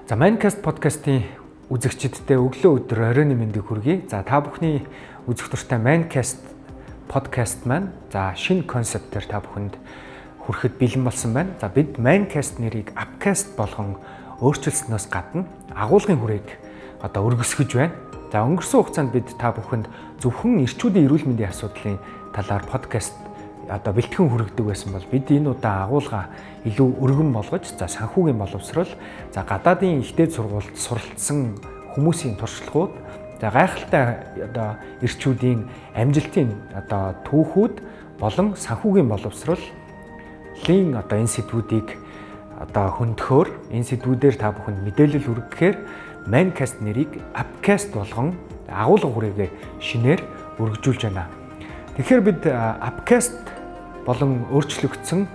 За Mindcast подкастын үзэгчдтэй өглөө өдөр оройн мэндийг хүргэе. За та бүхний үзэх дуртай Mindcast подкаст маань за шинэ концептээр та бүхэнд хүрэхэд бэлэн болсон байна. За бид Mindcast нэрийг Upcast болгон өөрчилснөөс гадна агуулгын хүрээг өргөсгөж байна. За өнгөрсөн хугацаанд бид та бүхэнд зөвхөн эрчүүдийн эрүүл мэндийн асуудлын талаар подкаст бэлтгэн хүргэдэг байсан бол бид энэ удаа агуулга илүү өргөн болгож за санхүүгийн боловсрол за гадаадын ихтэй сургуульд суралцсан хүмүүсийн туршлагууд за гайхалтай эрчүүдийн амжилтын түүхүүд болон санхүүгийн боловсролын энэ сэдвүүдийг хөндөхөөр энэ сэдвүүдээр та бүхэнд мэдээлэл хүргэхээр Mindcast нэрийг Upcast болгон агуулга хүрээгээ шинээр өргөжүүлж байна. Тэгэхээр бид Upcast болон өөрчлөгдсөн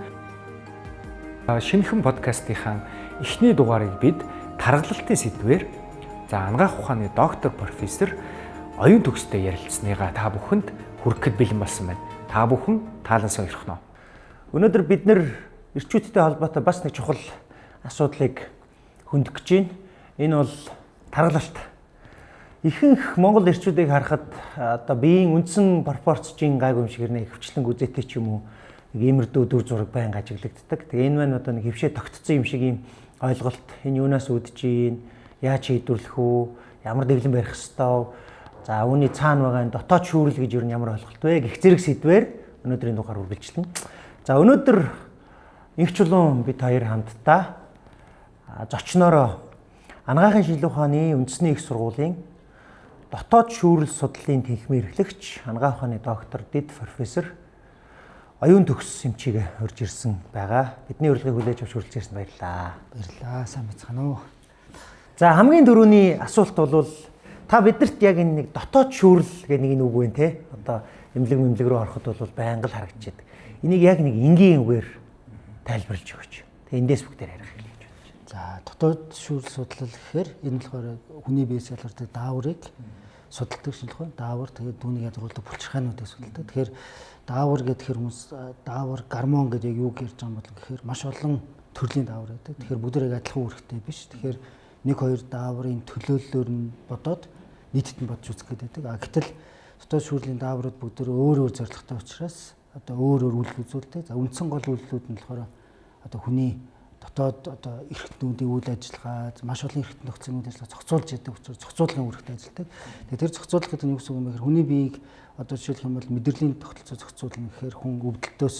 шинэхэн подкастынхаа эхний дугаарыг бид тархалтын сэдвээр за анагаах ухааны доктор профессор оюун төгстэй ярилцсаныгаа та бүхэнд хүргэхэд бэлэн болсон байна. Та бүхэн таалан сойрхно. Өнөөдөр бид нэр эрчүүдтэй холбоотой бас нэг чухал асуудлыг хөндөх гэж байна. Энэ бол тархалт. Ихэнх Монгол эрчүүдийг харахад биеийн үндсэн пропорцийн гайгүй юм шиг нэ хөвчлэн үзээтэй ч юм уу иймэрдүү дүр зураг байнга ажиглагддаг. Тэгээ энэ маань нэг хөвшөө тогтцсон юм шиг ийм ойлголт энэ юунаас үүдэж ийн, яаж шийдвэрлэх үү, ямар дэглэм барих ёстой. За үүний цаана байгаа энэ дотоод шүүрэл гэж юу ямар ойлголт вэ гэх зэрэг сэдвээр өнөөдрийн дугаар үргэлжлэнэ. За өнөөдөр инх чулуун бид хоёр хамтдаа зочноороо анагаахын шинжилгээ ухааны үндэсний их сургуулийн дотоод шүүрэл судлалын тэнхимийн эрхлэгч анагаах ухааны доктор Дэд профессор оюун төгс эмчигээ урьж ирсэн байгаа. Бидний урилгыг хүлээж авч хүрэлцэн ирсэн баярлалаа. Баярлалаа. Сайн бацгаана уу. За хамгийн түрүүний асуулт бол та биднэрт яг энэ нэг дотоод шүүрэл гэх нэг үг байна те. Эмнэлэг рүү ороход бол байнга л харагдчихэд. Энийг яг нэг энгийн үгээр тайлбарлаж өгөөч. Тэгээ эндээс бүгдээр ярих хэлж байна. За дотоод шүүрэл судлал гэхээр энэ болохоор хүний биеэс ялгардаг дааврыг судалдаг шинжилгээ. Даавар тэгээд түүнийг ядруулдаг булчирхаануудыг судалдаг. Тэгэхээр даавар гэдэг хүмүүс даавар гормон гэдэг яг юу гэж ярьж байгаа юм бол гэхээр маш олон төрлийн даавар байдаг. Тэгэхээр бүгд яг адилхан үүрэгтэй биш. Тэгэхээр 1-2 дааврын төлөөллөөр нь бодоод нийтэд нь бодж үзэх гэдэг. Гэтэл дотоод шүүрлийн дааврууд бүгд өөр зорилготой учраас өөр үйл үзүүлдэг. За үндсэн гол үйлдэлүүд нь болохоор хүний дотоод эрхтнүүдийн үйл ажиллагаа маш олон эрхтэн тогтсон үйл ажиллагаа зохицуулж яадаг учраас зохицуулгын үүрэгтэй ажилладаг. Тэгэхээр тэр зохицуулах гэдэг нь юу гэсэн үг юм бэ гэхээр хүний биеийг жишээлх юм бол мэдрэлийн тогтолцоо зохицуулна гэхээр хүн өвдөлтөөс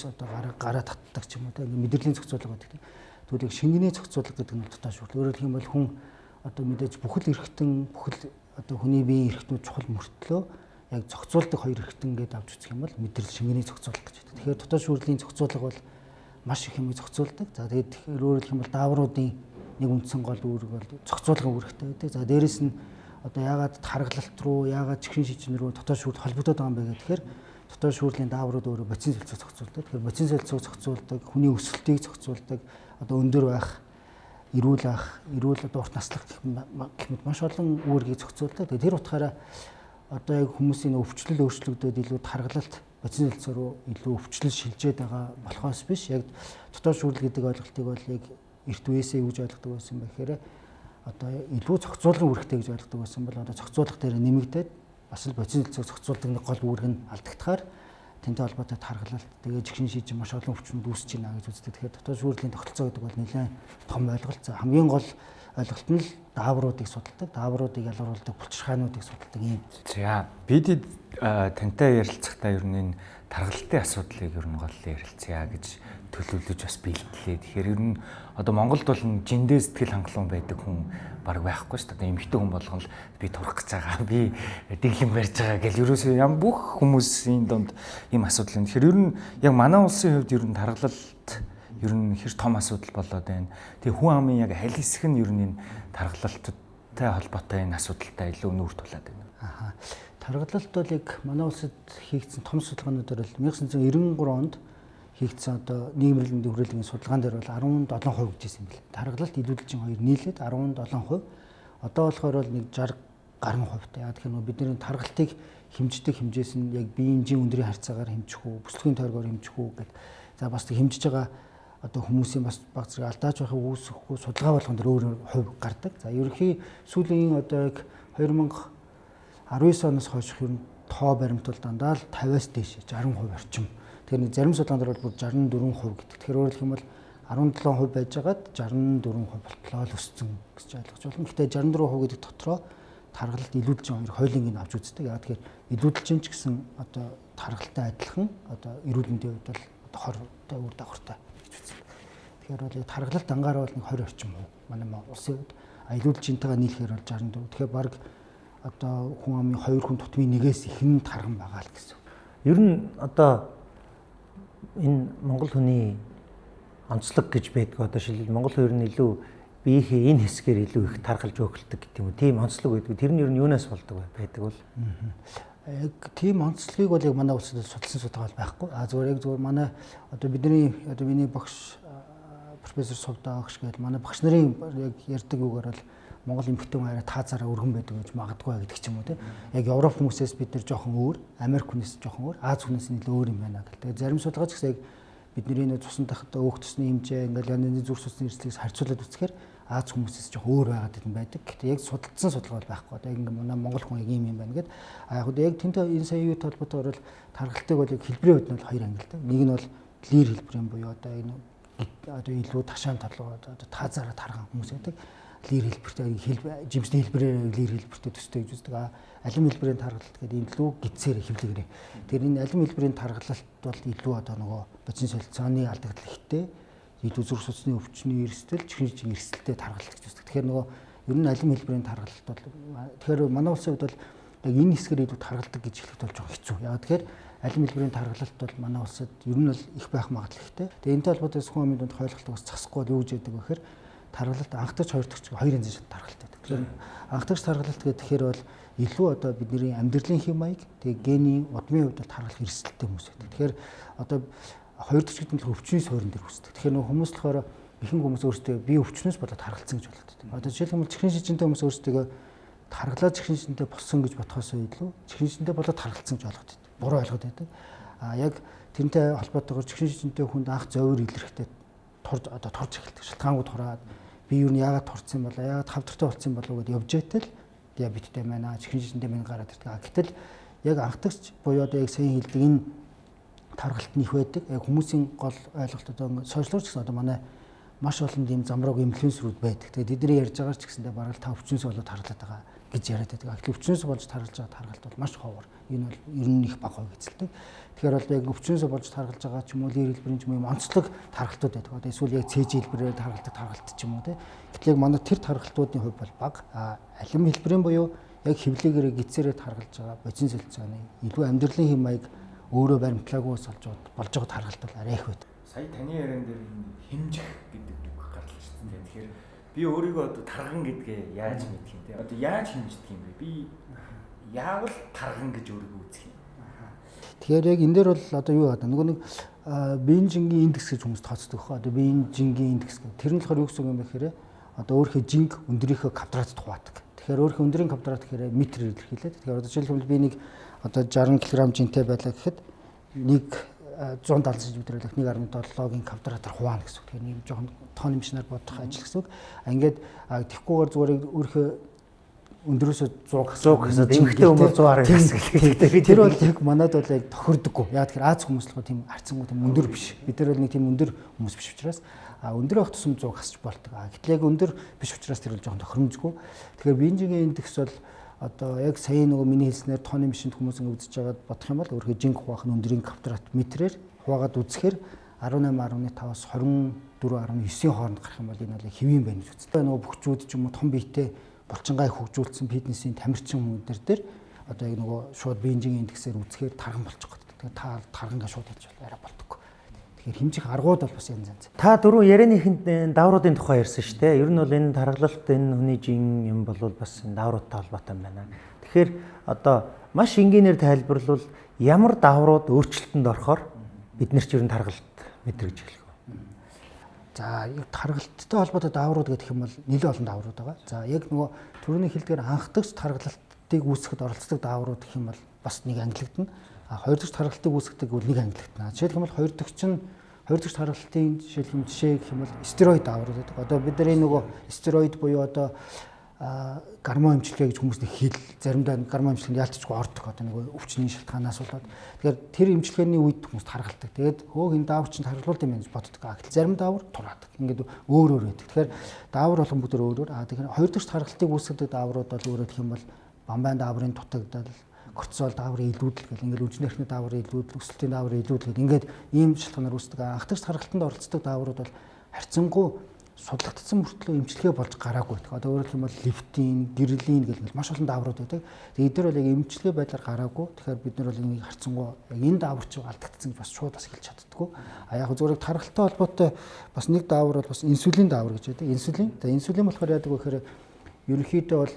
гараа татдаг ч юм уу тийм мэдрэлийн зохицуулга гэдэг. Тэгвэл шингэний зохицуулга гэдэг нь дотоод шүүрэл. Өөрөөр хэлэх юм бол хүн мэдээж бүхэл эрхтэн бүхэл хүний биеийн эрхтнүүд чухал мөртлөө яг зохицуулдаг хоёр эрхтэн гэдээ авч үзэх юм бол мэдрэл шингэний зохицуулга гэж байдаг. Тэгэхээр дотоод шүүрлийн зохицуулга бол маш их юм зохицуулдаг. За тэгээд өөрөөр хэлэх юм бол даавруудын нэг үндсэн гол үүрэг бол зохицуулгын үүрэгтэй байдаг. За дээрэс нь яагаад тархалт руу яагаад чихрийн шижин рүү дотоод шүүрэл холбогдоод байгаа юм бэ гэхээр дотоод шүүрлийн дааврууд өөрөө боцин солилцоог зохицуулдаг. Тэгэхээр боцин солилцоог зохицуулдаг, хүний өсөлтийг зохицуулдаг, өндөр байх, эрүүл урт наслах гэх мэт маш олон үүргийг зохицуулдаг. Тэгээд тэр утгаараа яг хүмүүсийн өвчлөл өөрчлөгдөд илүү тархалт боцин солилцоо руу илүү өвчлөл шилжээд байгаа болохоос биш яг дотоод шүүрэл гэдэг ойлголтыг бол яг эрт үеэсээ юу гэж ойлгодог байсан бэ гэхээр илүү зохицуулгын үүрэгтэй гэж ойлгодог байсан бол зохицуулга дээр нэмэгдээд бас л боцин солилцоог зохицуулдаг нэг гол үүрэг нь алдагдахаар тэнтэй холбоотой тархалт тэгээ чихрийн шижин маш олон өвчнүүд үүсэж байна гэж үздэг. Тэгэхээр дотоод шүүрлийн тогтолцоо гэдэг бол нэлээд том ойлголт. За хамгийн гол ойлголт нь л даавруудыг судалдаг, даавруудыг ялгаруулдаг, булчирхаануудыг судалдаг юм. За бид тантай ярилцахдаа ер нь тархалтын асуудлыг ер нь гол ярилцъя гэж төлөвлөж бас бэлтлээ. Тэгэхээр ер нь Монголд бол жиндээ сэтгэл хангалуун байдаг хүн баг байхгүй шүү дээ. Эмэгтэй хүн болгон л би турах гэж байгаа, би дэглэм барьж байгаа гэл ерөөсөө ям бүх хүмүүсийн донд ийм асуудал юм. Тэгэхээр ер нь яг манай улсын хувьд ер нь тархалт ер нь хэр том асуудал болоод байна. Тэгээ хүн амын яг аль хэсэг нь ер нь энэ тархалттай холбоотой энэ асуудалтай илүү нүүр тулаад байна. Тархалт бол яг манай улсад хийгдсэн том судалгаануудаар л 1993 онд хийгдсэн нийгмийн эрүүл хүрээлэнгийн судалгаан дээр бол 17% гэжсэн юм бэл. Тархалт илүүдэлжин хоёр нийлээд 17%. Одоо болохоор бол нэг 60 гаруй хувьтай. Яг тэгэхээр бидний тархалтыг хэмждэг хэмжээс нь яг биеийн жин өндрийн харьцаагаар хэмжих үү, бүслэгийн тойргоор хэмжих үү гэдэг. За бас хэмжиж байгаа одоо хүмүүсийн бас баг зэрэг алдаач байхыг үүсэхгүй судалгаа болгон дээр өөр хувь гардаг. За ерөнхий сүүлийн одоо яг 2019 оноос хойш ер нь тоо баримтал дандаа л 50-аас дээш 60% орчим. Тэгэхээр зарим судалгаан дээр бол бүр 64% гэдэг. Тэгэхээр өөрөөр хэлбэл 17% байжгаад 64% болтлоо л өссөн гэж ойлгож байна. Гэхдээ 64% гэдэг дотроо таргалалт илүүдэлжин хоёр хоёулынг авч үздэг. Яг тэгэхээр илүүдэлжин ч гэсэн одоо таргалалтай адилхан одоо эрүүл мэндийн хувьд бол хортой үр дагавартай гэж үздэг. Тэгэхээр бол таргалалт ангаар бол нэг 20 орчим хувь манай улсын хувьд илүүдэлжинтэйгээ нийлэхээр бол 64. Тэгэхээр баг одоо хүн амын 2 хүн тутмын нэгээс их нь тарган байгаа л гэсэн. Ер нь одоо энэ Монгол хүний онцлог гэж байдаг. Одоо шилбэл Монгол хоёр нь илүү биеийнхээ энэ хэсгээр илүү их таргалж өглөдөг гэдэг юм уу? Тийм онцлог байдаг. Тэр нь ер нь юунаас болдог байдаг бол? Яг тийм онцлогийг бол яг манай улсад судалсан судалгаа байхгүй. Зүгээр манай одоо миний багш профессор Совдаагш гэдэг манай багш нарын яг ярьдаг үгээр бол Монгол эмэгтэй хүн арай таазаараа өргөн байдаг гэж магадгүй гэдэг ч юм уу тийм. Яг Европ хүмүүсээс бид нар жоохон өөр, Америк хүнээс жоохон өөр, Аз хүнээс нь илүү өөр юм байна гэл. Тэгээ зарим судалгаач гэсэн яг бидний нөө цусан тахта өөх тусны хэмжээ ингээл яны зүрх судасны эрсдлээс харьцуулаад үзэхээр Аз хүмүүсээс жоохон өөр байгаад байдаг. Гэхдээ яг судалсан судалгаа бол байхгүй. Одоо ингээл манай Монгол хүн яг ийм юм байна гэд. Яг яг тэнтэй энэ сая юу толботоор бол таргалтыг бол яг хэлбэрийн хувьд нь бол хоёр ангилдаг. Нэг нь бол лир хэлбэрийн буюу одоо энэ одоо илүү ташаан толгой одоо таазаараа тарган хүмүүс байдаг. Лир хэлбэртэй жимсний хэлбэрээр лир хэлбэртэй төстэй гэж үздэг. Алим хэлбэрийн таргалалт гэдэг энэ илүү гидсээр хэвлэгэрээ. Тэгэхээр энэ алим хэлбэрийн таргалалт бол илүү одоо нөгөө бодис солилцооны алдагдал ихтэй илүү зүрх судасны өвчний эрсдэл, чихрийн эрсдэлтэй таргалалт гэж үздэг. Тэгэхээр нөгөө ер нь алим хэлбэрийн таргалалт бол тэгэхээр манай улсын хувьд бол яг энэ хэсгээр илүү таргалдаг гэж хэлэхэд бол жоохон хэцүү. Яг тэгэхээр алим хэлбэрийн таргалалт бол манай улсад ер нь бол их байх магадлал ихтэй. Тэгээ энэтэй холбоотой сүм амын дунд хойлголтыг бас засахгүй юу гэж яддаг вэ гэхээр таргалалт анхдагч хоёрдогч хоёр янзын таргалалт байдаг. Тэгэхээр анхдагч таргалалт гэхээр бол илүү одоо бидний амьдралын хэм маяг тэгээ гений удмын хувьд бол таргалах эрсдэлтэй хүмүүс байдаг. Тэгэхээр одоо хоёрдогч гэдэг нь өвчний суурин дээр үүсдэг. Тэгэхээр нөгөө хүмүүс болохоор ихэнх хүмүүс өөрсдөө бие өвчнөөс болоод таргалцсан гэж боддог. Одоо жишээлбэл чихрийн шижинтэй хүмүүс өөрсдөө таргалаа чихрийн шижинтэй болсон гэж бодхоос илүү чихрийн шижинтэй болоод таргалцсан гэж ойлгоод байдаг. Буруу ойлгоод байдаг. Яг тэрнтэй холбоотойгоор чихрийн шижинтэй хүнд анх зовир илэрхтэй турж эхэлдэг. Шалтгаангууд хураад би юу яагаад турцсан юм болоо яагаад хавдартай болсон болоо гэдээ явж байтал диабеттэй байна чихрийн шижинтэй байна гараад ирдэг. Гэтэл яг анхдагч буюу одоо яг сайн хэлдэг энэ таргалт нь их байдаг. Яг хүмүүсийн гол ойлголт одоо сошиалч гэсэн одоо манай маш олон тийм замраг инфлюенсерүүд байдаг. Тэгээд тэдний ярьж байгаа ч гэсэндээ бараг та өвчнөөс болоод таргалаад байгаа гэж яриад байдаг. Тэгэхээр өвчнөөс болж таргалж байгаа таргалт бол маш ховор. Энэ бол ер нь их бага гэцэлдэг. Тэгэхээр бол яг өвчнөөс болж таргалж байгаа ч юм уу лир хэлбэрийн ч юм уу онцлог таргалтууд байдаг. Одоо эсвэл яг цээж хэлбэрээр таргалдаг таргалт ч юм уу тийм. Гэтэл яг манай тэр таргалтуудын хувь бол бага. Алим хэлбэрийн буюу яг хэвлэгээрээ гидсээрээ таргалж байгаа бодис солилцооны илүү амьдралын хэм маяг өөрөө баримтлаагүй болж байгаа таргалт бол арай их байдаг. Сая таны яриан дээр хэмжих гэдэг үг гарлаа шүү дээ. Тэгэхээр би өөрийгөө одоо тарган гэдгээ яаж мэдэх юм те? Одоо яаж хэмждэг юм бэ? Би яавал тарган гэж өөрийгөө үзэх юм. Тэгэхээр яг энэ дээр бол одоо юу гэдэг нөгөө нэг биеийн жингийн индекс гэж хүмүүс тооцдог хөө. Одоо биеийн жингийн индекс гэх. Тэр нь болохоор юу гэсэн юм бэ гэхээр одоо өөрийнхөө жинг өндөрийнхөө квадрат хуваадаг. Тэгэхээр өөрийнхөө өндөрийн квадрат гэхээр метрээр илэрхийлээд. Тэгэхээр одоо жишээлбэл би нэг одоо 60 кг жинтэй байлаа гэхэд нэг 170 см-ийг 1.7-гийн квадратаар хуваана гэсэн үг. Тэгэхээр нэг жоохон тооны машинаар бодох ажил гэсэн үг. Ингээд тэгхгүйгээр зүгээр өөрийнхөө өндөрөөсөө 100 гэсэн эмхтэй хүмүүс 100 гэсэн. Тэр бол яг манад бол яг тохирдоггүй. Яг тэгэхээр Аз хүмүүс л тийм харцсангүй тийм өндөр биш. Бид нар бол нэг тийм өндөр хүмүүс биш учраас өндөр байх тусам 100 хасч болдог. Гэтэл яг өндөр биш учраас тэр бол жоохон тохиромжгүй. Тэгэхээр биенжигийн индекс бол одоо яг сая нөгөө миний хэлснээр тооны машинд хүмүүс ингэ үзэж байгаад бодох юм бол өөрхий жинк хуваах нь өндөрийн квадрат метрээр хуваагаад үзэхээр 18.5-аас 24.9-ийн хооронд гарах юм бол энэ бол хэвийн байна гэж үздэг. Нөгөө бөхчүүд ч юм уу том биетэй булчингаа их хөгжүүлсэн фитнесийн тамирчин хүмүүс дээр одоо яг нөгөө шууд биенжигийн индексээр үзэхээр тарган болчих гээд. Тэгэхээр та таргангаа шууд хийж бол арай болдоггүй. Тэгэхээр хэмжих аргууд бол бас янз янз. Та дөрөв ярианыхын давруудын тухай ярьсан шүү дээ. Ер нь бол энэ таргалалт энэ хүний жин юм бол бас давруудтай холбоотой юм байна. Тэгэхээр одоо маш энгийнээр тайлбарлавал ямар даврууд өөрчлөлтөнд орохоор бид нар ч ер нь таргалалт мэдрэж эхлэх вэ? За яг таргалттай холбоотой даврууд гэх юм бол нэлээд олон даврууд байгаа. За яг нөгөө түрүүний хэлдгээр анхдагч таргалтыг үүсгэхэд оролцдог даврууд гэх юм бол бас нэг ангилагдана. Хоёр дахь таргалтыг үүсгэдэг бол нэг ангилагдана. Жишээлбэл хоёр дахь нь хоёр дахь тархалтын жишээ гэх юм бол стероид даавар гэдэг. Одоо бидний нөгөө стероид буюу одоо гормон эмчилгээ гэж хүмүүс нэг хэл заримдаа гормон эмчилгээнд яалтчгүй ордог одоо нэг өвчний шалтгаанаас болоод тэгэхээр тэр эмчилгээний үед хүмүүс тархалдаг. Тэгээд энэ даавар чинь тархалуулт юм гэж боддог. Гэтэл зарим даавар тураадаг. Ингээд өөр байдаг. Тэгэхээр даавар болгон бүгд өөр. Тэгэхээр хоёр дахь тархалтыг үүсгэдэг дааврууд бол өөрөөр хэлэх юм бол бамбайн дааврын дутагдал, кортизол дааврын илүүдэл гэл ингээд үжин эрхний дааврын илүүдэл, өсөлтийн дааврын илүүдэл гэл ингээд ийм шалтгаанаар үүсдэг. Ах дахь тархалтанд оролцдог дааврууд бол харьцангуй судлагдсан мөртлөө эмчилгээ болж гараагүй байдаг. Одоо өөрөөр хэлбэл лифтин, гэрлийн гэл маш олон дааврууд байдаг. Тэгээд эдгээр бол яг эмчилгээ байдлаар гараагүй. Тэгэхээр бид нар бол энийг харьцангуй яг энэ даавар чи алдагдсан гэж бас шууд бас хэлж чаддаггүй. Яг зүгээр тархалтай холбоотой бас нэг даавар бол бас инсулин даавар гэж байдаг. Инсулин. Тэгээд инсулин болохоор яадаг вэ гэхээр ерөнхийдөө бол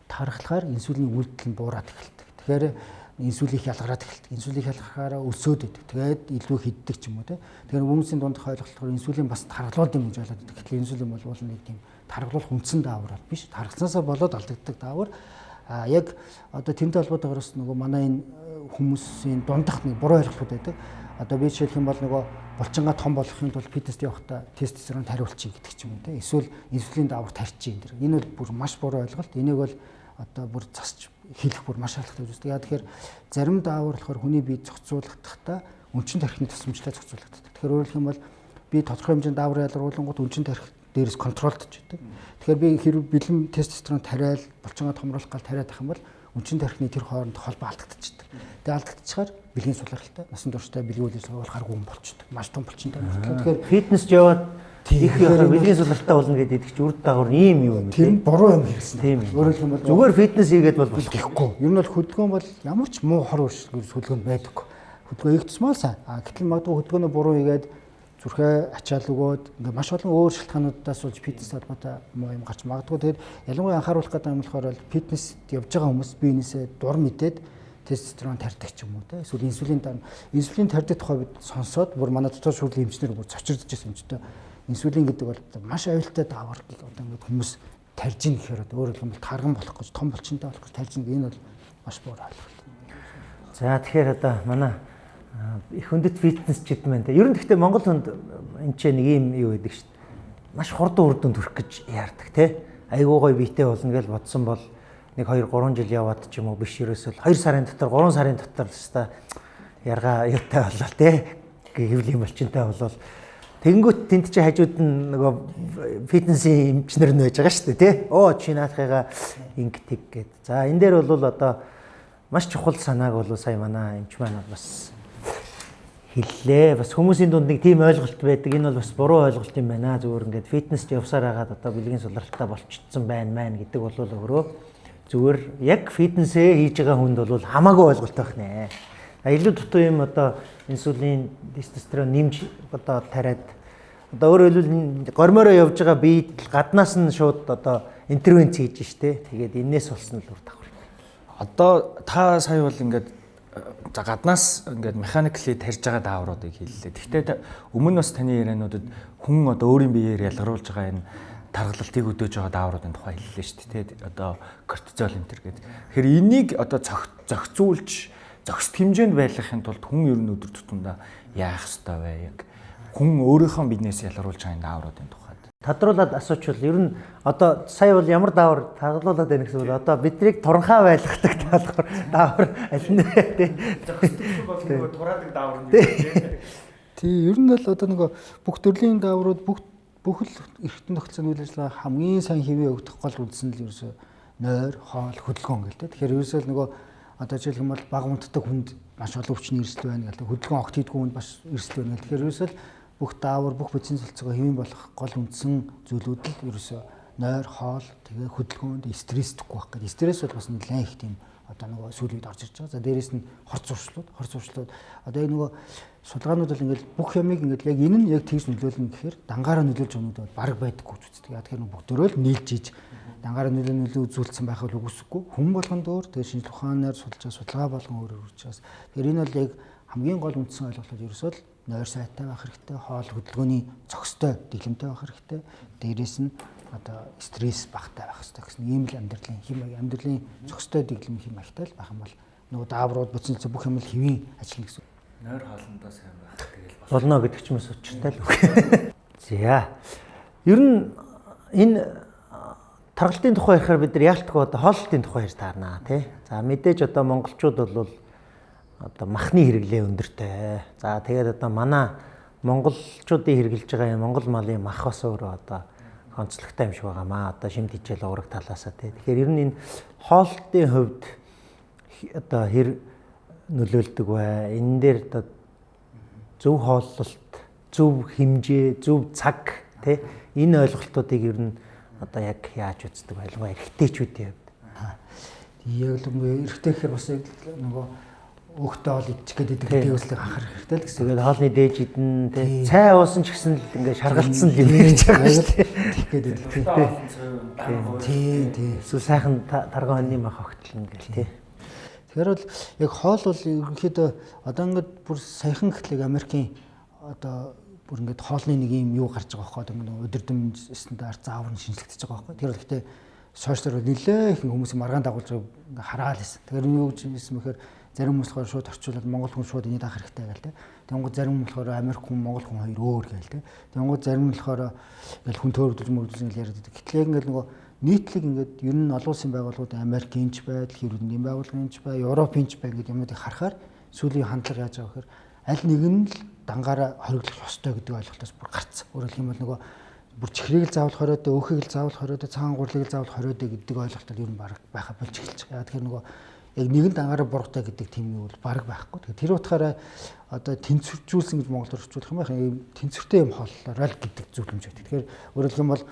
тархалахаар инсулины үйлдэл нь буураад эхэлдэг. Тэгэхээр инсулин хялгараад эхэлдэг. Инсулин хялгахаараа өсөөд идэг. Тэгээд илүү хиддэг ч юм уу те. Тэгэхээр хүмүүсийн дунд ойлголтоор инсулин бас тархалуулт юм гэж ойлгоод байдаг. Гэтэл инсулин бол нэг тийм тархалуулах үндсэн даавар биш. Тархалцаасаа болоод алдагддаг даавар. Яг одоо тэнтэй холбоотойгоор бас нөгөө манай энэ хүмүүсийн дундах нэг буруу ойлголтууд байдаг. Одоо би жишээлх юм бол нөгөө булчингаа том болгохын тулд фитнест явахдаа тестостерон тариулчих гэдэг ч юм уу те. Эсвэл инсулин даавар тарьчих энэ. Энэ бол бүр маш буруу ойлголт. Энийг бол одоо бүр засч хийх бүр маш шаардлагатай үздэг. Яа тэгэхээр зарим даавар болохоор хүний бие зохицуулахдаа өнчин тархины тусламжтай зохицуулагддаг. Тэгэхээр өөрөөр хэлэх юм бол би тодорхой хэмжээний даавар ялгаруулангууд өнчин тархи дээрээс контролдож байдаг. Тэгэхээр би хэрвээ бэлэн тестостерон тариал булчингаа томруулах гал тариад ах юм бол өнчин тархины тэр хооронд холбоо алдагдчихдаг. Тэгээ алдагдчихаар бэлгийн сулралтай, насан турштай бэлгийн үйл ажиллагаа болохоор гүн болчихдог. Маш том булчинтай болчихлоо. Тэгэхээр фитнес яваад их яхаар бэлгийн сулралтай болно гэдэг чинь үрд дагавар ийм юм. Тэр нь буруу юм хэлсэн. Тийм. Өөрөөр хэлэх юм бол зүгээр фитнес хийгээд бол болохгүй. Ер нь бол хөдөлгөөн бол ямар ч муу хор үршилгээс хөдөлгөөнд байдаггүй. Хөдөлгөөн их тусмал сайн. Гэтэл магадгүй хөдөлгөөнөө буруу хийгээд зүрхээ ачаал өгөөд ингээ маш олон өөр шалтгаануудаас болж фитнес холбоотой муу юм гарч магадгүй. Тэгэхээр ялангуяа анхааруулах гэдэг юм болохоор бол фитнест явж байгаа хүмүүс биенээсээ дур мэдээд тестостерон тарьдаг ч юм уу те. Эсвэл инсулин тарьдаг тухай бид сонсоод бүр манай дотоод шүүрлийн эмчнэр бүр цочирдож байсан юм ч те. Инсулин гэдэг бол маш аюултай даавар гэх одоо ингээд хүмүүс тарьж ийн гэхээр өөрөөр хэлбэл тарган болох гэж том булчинтай болох гэж тарьж ийн энэ бол маш буруу ойлголт. За тэгэхээр одоо манай их хүндэт фитнесчид маань те. Ер нь гэхдээ Монгол хүнд энэ ч нэг юм юу гэдэг шүү дээ. Маш хурдан үр дүнд хүрэх гэж яардаг те. Айгуу гой биетэй болно гэж бодсон бол нэг 2-3 жил яваад ч юм уу биш ерөөсөө 2 сарын дотор 3 сарын дотор л та ярга юутай болоо те. Хэвлийн булчинтай болол тэгэнгүүт тэнд чи хажууд нь нөгөө фитнесийн эмчнэр нь байж байгаа шүү дээ тий. Чи наадхыгаа инг тэг гээд. За энэ дээр бол одоо маш чухал санааг бол сая манай эмч маань бас хэллээ. Бас хүмүүсийн дунд нэг тийм ойлголт байдаг. Энэ бол бас буруу ойлголт юм байна. Зүгээр ингээд фитнест явсаар хагаад одоо бэлгийн сулралтай болчихсон байна гэдэг бол өөрөө зүгээр яг фитнесээ хийж байгаа хүнд бол хамаагүй ойлголт байх нэ. Илүү дутуу юм одоо инсулин, тестостерон нэмж одоо тариад одоо өөрөөр хэлбэл гормоороо явж байгаа биед гаднаас нь шууд одоо интервенц хийж штэ. Тэгээд энээс болсон л үр дагавар. Одоо та сая бол ингээд гаднаас ингээд механикли тарьж байгаа даавруудыг хэллээ. Гэхдээ өмнө бас таны яриануудад хүн одоо өөрийн биеэр ялгаруулж байгаа энэ тархалтыг өдөөж байгаа даавруудын тухай хэллээ шүү дээ. Одоо кортизол энэ төр гэдэг. Тэгэхээр энийг одоо зохицуулж зохист хэмжээнд байлгахын тулд хүн ер нь өдөр тутамдаа яах ёстой вэ? Яг хүн өөрийнхөө биднээс ялгаруулж байгаа даавруудын тухайд. Тодруулаад асуучвал ер нь одоо сая бол ямар даавар таглуулад байна гэсэн үг одоо биднийг туранхаа байлгадаг даавар аль нь тий. Зохист бол нөгөө тураадаг даавар нь тий. Тий, ер нь л одоо нөгөө бүх төрлийн дааврууд бүх л эргэтэн тогтсон үйл ажиллагаа хамгийн сайн хэвээ өгдөх гол үндсэн л ерөөсөө нойр, хоол, хөдөлгөөн гэлтэй. Тэгэхээр ерөөсөө л нөгөө одоо жишээлх юм бол баг унтдаг хүнд маш олон өвчний эрсдэл байна гэдэг. Хөдөлгөөн огт хийдэггүй хүнд маш эрсдэл байна. Тэгэхээр ерөөсөө л бүх даавар, бүх бодис цөлцөөгөө хэвэн болох гол үндсэн зүйлүүд л ерөөсөө нойр, хоол, тэгээ хөдөлгөөнд стресстгүй байх гэдэг. Стресс бол бас нэлээд их тийм одоо нөгөө сүүл үед орж ирж байгаа. За дээрэс нь хор зуршлууд. Одоо энэ нөгөө судалгаанууд бол ингээд бүх ямыг ингээд яг энэ нь яг тэгж нөлөөлнө гэхээр дангаараа нөлөөлж байгаа юмуд бараг байдаггүй үздэг. Яг тэгэхээр бүгдөө л нийлж иж дангаараа нөлөө үзүүлсэн байх бол үгүйсэхгүй. Хүн болгонд өөр тэгээ шинжлэх ухаанаар судалгаа болгон өөрөөр учраас. Тэгэхээр энэ бол яг хамгийн гол үндсэн ойлголт ерөөсөө л нойр сайтай байх хэрэгтэй, хоол хөдөлгөөний зохистой, дэглэмтэй байх хэрэгтэй. Дээрээс нь одоо стресс багтай байх хэрэгтэй гэсэн ийм л амьдралын зохистой дэглэм хэм маягтай л байх юм бол нөгөө дааврууд бодсон бүх юм л хэвийн ажиллана гэсэн. Нойр хоолндоо сайн байх тэгэл болно гэдэг ч юм уу учиртай л үг. За. Ер нь энэ тархалтын тухай ярихаар бид нар яалтгүй одоо хооллолтын тухай ярьж таарнаа тий. За мэдээж одоо монголчууд бол одоо махны хэрэглээ өндөртэй. За тэгээд одоо манай монголчуудын хэрэгжилж байгаа энэ монгол малын мах бас өөрөө одоо онцлогтой юм шиг байгаамаа. Одоо шимт хичээл ураг талаасаа тий. Тэгэхээр ер нь энэ хооллолтын хувьд одоо хэр нөлөөлдөг вэ? Энэ дээр одоо зөв хооллолт, зөв хэмжээ, зөв цаг тий энэ ойлголтуудыг ер нь одоо яг яаж үздэг байлгаа эрэгтэйчүүдийн хувьд. Яг л эрэгтэй гэхээр бас нөгөө өөхтэй хоол идчих гэдэг дээвслийг анхаарах хэрэгтэй л гэсэн. Тэгээд хоолны дээж идэн тий цай уусан ч гэсэн л ингээд шаргалцсан юм гэж байгаа шүү дээ. Тэгэх гээд байдаг тий. Эсвэл сайхан тарган хоньны мах огтлно гэл тий. Тэгэхээр бол яг хоол бол ерөнхийдөө одоо ингээд бүр саяхан гэхлээр Америкийн одоо бүр ингээд хоолны нэг юм юу гарч байгаа байхгүй одоо өдөрдөм стандарт заавар нь шинжлэгдэж байгаа байхгүй. Тэр бол гэхдээ сошиалор нэлээ их хүмүүсийн маргаан дагуулж хараад байсан. Тэгэхээр юу гэж хэлсэн мэхээр зарим хүмүүс болохоор шууд орчуулад монгол хүн шууд энийг даах хэрэгтэй гэл тэ. Тэнгууд зарим хүн болохоор Америк хүн монгол хүн хоёр өөр гэл тэ. Тэнгууд зарим нь болохоор ингээл хүн төөрөгдөж мөрдөж ингээл яриад байдаг. Гэтэл яг ингээл нөгөө нийтлэг ингээд ер нь олон улсын байгууллагууд Америкийнч байдал, Хэрвэндийн байгууллагынч бай, Европынч бай гэдэг юмнуудыг харахаар сүүлийн хандлага яаж байгаа гэхээр аль нэг нь л дангаараа хориглох ёстой гэдэг ойлголтоос бүр гарцсан. Өөрөөр хэлбэл нөгөө бүр чихрийг л заавал хориодоо, өөхийг л заавал хориодоо, цагаан гурлыг л заавал хориодоо гэдэг ойлголтод ер нь баг байха болж эхэлж байгаа. Тэгэхээр нөгөө яг нэгэн дангаараа буруутай гэдэг тийм юм бол баг байхгүй. Тэгэхээр тэр утгаараа одоо тэнцвэржүүлсэн гэж Монголд орчуулах юм байна. Ийм тэнцвэртэй юм хооллолоо л гэдэг зүйлэмж байдаг. Тэгэхээр өөрөөр хэлбэл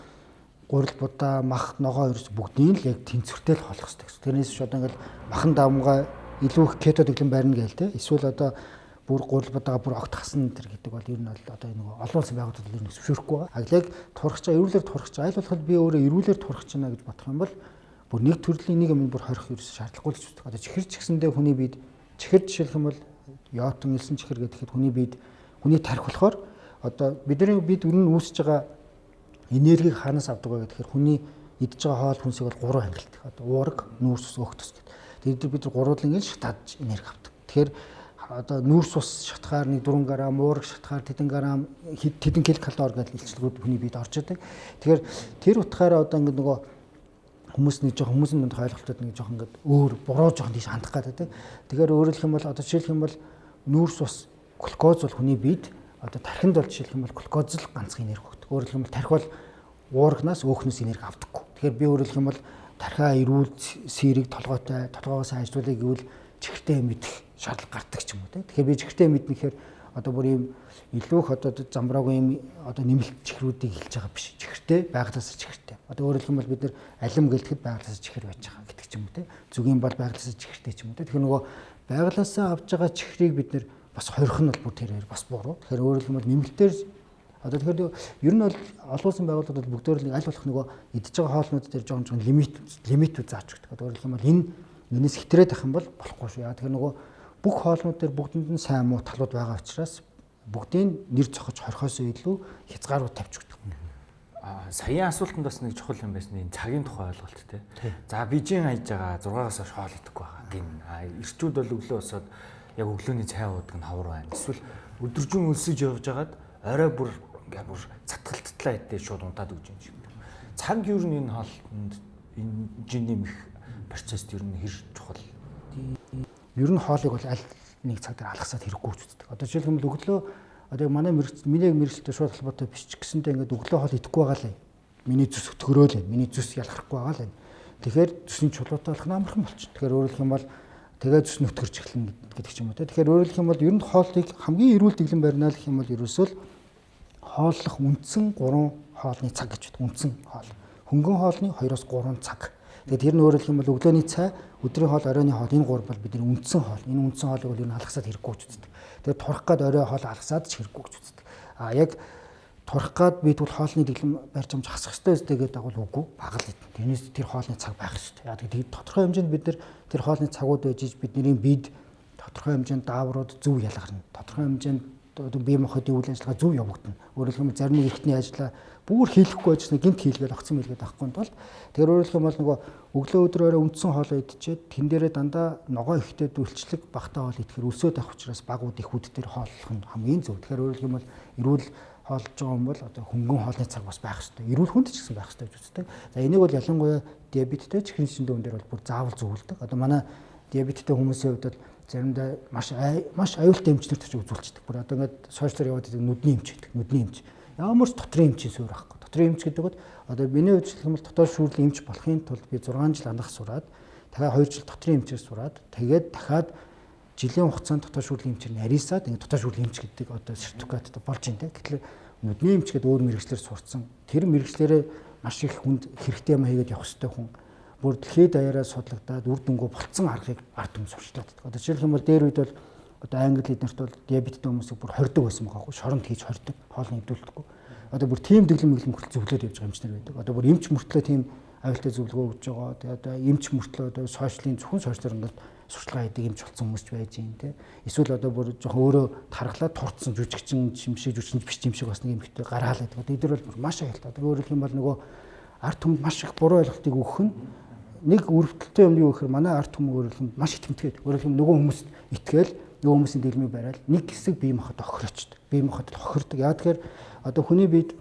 гурил будаа, мах, ногоо ерөөс бүгдийг л яг тэнцвэртэй л хооллох хэрэгтэй гэсэн. Тэрнээс ч одоо ингээд махан давмгай илүү их кето дэглэм барина гээл те. Эсвэл одоо бүр гурил будаа бүр огт хасна тэр гэдэг бол ер нь одоо нэг олон улсын байгууллагууд ер нь зөвшөөрөхгүй байгаа. Аглаг турах чаа, эрүүлэр турах чаа. Аль болох би өөрөө эрүүлэр турах чана гэж бодох юм бол бүр нэг төрлийн нэг юм бүр хорих ерөөс шаардлагагүй л зүгт. Одоо чихэр ч гэсэндээ хүний биед чихэр жишээлх юм бол йотон элсэн чихэр гэхэд хүний биед хүний тарих болохоор одоо бидний бид өрн үүсэж байгаа энергийг хаанаас авдаг вэ гэхээр хүний идж байгаа хоол хүнсийг бол 3 ангилдаг. Одоо уураг, нүүрс ус, өөх төс гэдэг. Тэгээд бид гурвуулын ин шатааж энерги авдаг. Тэгэхээр одоо нүүрс ус шатгаар 1 4 грамм, уураг шатгаар тэдэн грамм, тэдэн килокалори гэдэг илчлэгүүд хүний биед орж идэг. Тэгэхээр тэр утгаараа одоо ингэ нөгөө хүмүүсний хүмүүсийн дунд ойлголтууд нэг жоох ингэ өөр буруу жоох тийш хандах гэдэг. Тэгэхээр өөрөөр хэлэх юм бол одоо жишээлх юм бол нүүрс ус, глюкоз бол хүний биед одоо тархинд бол жишээлх юм бол глюкоз л ганцхан энерги өгдөг. Өөрөөр хэлэх юм бол тархи бол уурагнаас өөхнөөс энерги авдаггүй. Тэгэхээр би өөрөөр хэлэх юм бол тархиа эрүүл сэрэг толгойтой, толгоогоос ажлуулъя гэвэл чихртэй мэдэх шаардлага гардаг ч юм уу те. Тэгэхээр би чихртэй мэднэхээр одоо бүр ийм илүү их одоо замбраагүй ийм одоо нэмэлт чихрүүдийг хэлж байгаа биш. Чихртэй байгалаас чихртэй. Одоо өөрөөр хэлэх юм бол бид нар алим гэлтэхэд байгалаас чихэр байж байгаа гэдэг ч юм уу те. Зүгийн бол байгалаас чихртэй ч юм уу те. Тэгэхээр нөгөө байгалаас авж байгаа чихрийг бид нар бас хорих нь бол бүр тэрээр бас буруу. Тэгэхээр өөрөөр хэлэх юм бол нэмэлтээр одоо тэгэхээр ер нь бол олон улсын байгууллагууд бол бүгдөө л аль болох нөгөө идж байгаа хоолнууд дээр жоон лимитүүд зааж өгдөг. Одоо өөрөөр хэлэх юм бол энэс хитрээд ах юм бол болохгүй шүү. Тэгэхээр нөгөө бүх хоолнууд дээр бүгдэнд нь сайн муу талууд байгаа учраас бүгдийг нэр цохож хорхоос илүү хязгаарууд тавьж өгдөг. Саяын асуултанд бас нэг чухал юм байсан энэ цагийн тухай ойлголт те. За бижийн хайж байгаа 6-аас хойш хоол идэхгүй байгаа гин. Ирчүүд бол өглөө босоод яг өглөөний цай уудаг нь хавар байна. Эсвэл өдөржин өлсөж явж хагаад орой бүр ингээд бүр цатгалттлаа идээ шууд унтаад өгч юм шиг. Цаг юу нь энэ хоолтонд энэ жин нэмэх процесс ер нь хэр чухал. Ер нь хоолыг бол аль нэг цаг дээр алгасаад хэрэггүй үздэг. Одоо жишээлбэл өглөө одоо манай миний мэрэгчлээ шууд холбоотой биш ч гэсэндээ ингээд өглөө хоол идэхгүй байгаа л. Миний зүс өтгөрөөл байна. Миний зүс ялгархгүй байгаа л. Тэгэхээр зүсний чулуутай болох нь амархан болчих. Тэгэхээр өөрөөр хэлэх юм бол тэгээд зүс нүтгэрч эхэлнэ гэдэг ч юм уу те. Тэгэхээр өөрөөр хэлэх юм бол ер нь хоолыг хамгийн эрүүл дэглэм барина гэх юм бол ерөөсөө хооллох үндсэн 3 хоолны цаг гэж байна. Үндсэн хоол. Хөнгөн хоолны 2-3 цаг. Тэгээд тэр нь өөрөөр хэлэх юм бол өглөөний цай, өдрийн хоол, оройн хоол энэ 3 бол бидний үндсэн хоол. Энэ үндсэн хоолыг бол ер нь алгасаад хэрэггүй ч үздэг. Тэгээд турах гад орой хоол алгасаад ч хэрэггүй ч үздэг. Яг турах гад бид бол хоолны дэглэм барьж амж хасах хэрэгтэй үстэй гэдэг дагуул үгүй багал идэх. Тэрнээс тэр хоолны цаг байх хэрэгтэй. Яг тэгээд тодорхой хэмжээнд бид нар тэр хоолны цагууд байж бидний бид тодорхой хэмжээнд дааврууд зөв ялгарна. Тодорхой хэмжээнд одоо бие махбодын үйл ажиллагаа зөв явагдана. Өөрөөр хэлбэл зарим нэг эрхтний ажиллаа бүр хийхгүй ажиллана гинт хийлгээд огцсон мэлгээд авахгүй тул тэгэхээр өөрөөр хэлбэл нөгөө өглөө өдрөөрөө үндсэн хоолоо идчихэд тэн дээрээ дандаа ногоо ихтэй дүлчлэг багтаа хоол идэхээр өлсөд авах учраас багууд их хүд дээр хооллох нь хамгийн зөв. Тэгэхээр өөрөөр хэлбэл эрүүл хоолж байгаа юм бол одоо хөнгөн хоолны цаг бас байх хэрэгтэй. Эрүүл хүнд ч гэсэн байх хэрэгтэй гэж үздэг. За энийг бол ялангуяа диабеттэй чихрийн шинжлэх ухаан дээр бол бүр заавал зөвлөдөг. Одоо манай диабеттэй хүмүүсийн хувьд бол заримдаа маш аюултай эмчнэрт ч үзүүлчихдэг. Бүр одоо ингээд сошиалар яваад идэг нүдний эмч гэдэг. Нүдний эмч. Ямар ч дотрын эмчийн суурь байхгүй. Дотрын эмч гэдэг нь одоо миний хувьд бол дотоод шүүрлийн эмч болохын тулд би 6 жил анх сураад дахиад 2 жил дотрын эмчээр сураад тэгээд дахиад жилийн хугацаанд дотоод шүүрлийн эмчээр нарийсаад ингээд дотоод шүүрлийн эмч гэдэг одоо сертификаттай болж байна те. Гэтэл нүдний эмч гэдэг өөр мэргэжлэр сурцсан. Тэр мэргэжлэрээ маш их хүнд хэрэгтэй юм хийгээд явах хэрэгтэй хүн. Бүр дэлхийд даяараа судлагдаад үр дүнгөө болцсон аргыг ард түмэн сурчлаад. Одоо жишээлх юм бол дээр үед бол одоо англи эднэрт бол диабеттэй хүмүүсийг бүр хордог байсан байгаа хөө шоронд хийж хордог хоолны хөдөлгөхгүй. Одоо бүр тийм дэглэм мэглэмхэл зөвлөд явж байгаа эмчнэр байдаг. Одоо бүр эмч мөртлөө тийм аюултай зөвлөгөө өгж байгаа. Тэгээ одоо эмч мөртлөө одоо сошиалын зөвхөн сошиалар ингээд сурчлагаа хийдэг эмч болсон хүмүүс ч байж юм те. Эсвэл одоо бүр жоохон өөрөө тархлаад турцсан жүжигчин шимшиг жүжигчин биш юм шиг бас нэг эмхтэй гараалаад. Одоо эдгээр бол маш аюултай. Одоо өөрөөр хэлбэл нөгөө ард түмэнд маш их буруу ойлголтыг өгөх нь нэг өрөвдөлттэй юм юу гэхээр манай ард түмэн өөрөөр хэлбэл маш итэмтгээд өөрөөр хэлбэл нөгөө хүмүүст итгээл нөгөө хүмүүсийн дэлмийг барайл нэг хэсэг бие махбод охирочд. Бие махбод хохирдог. Яа тэгэхээр одоо хүний биед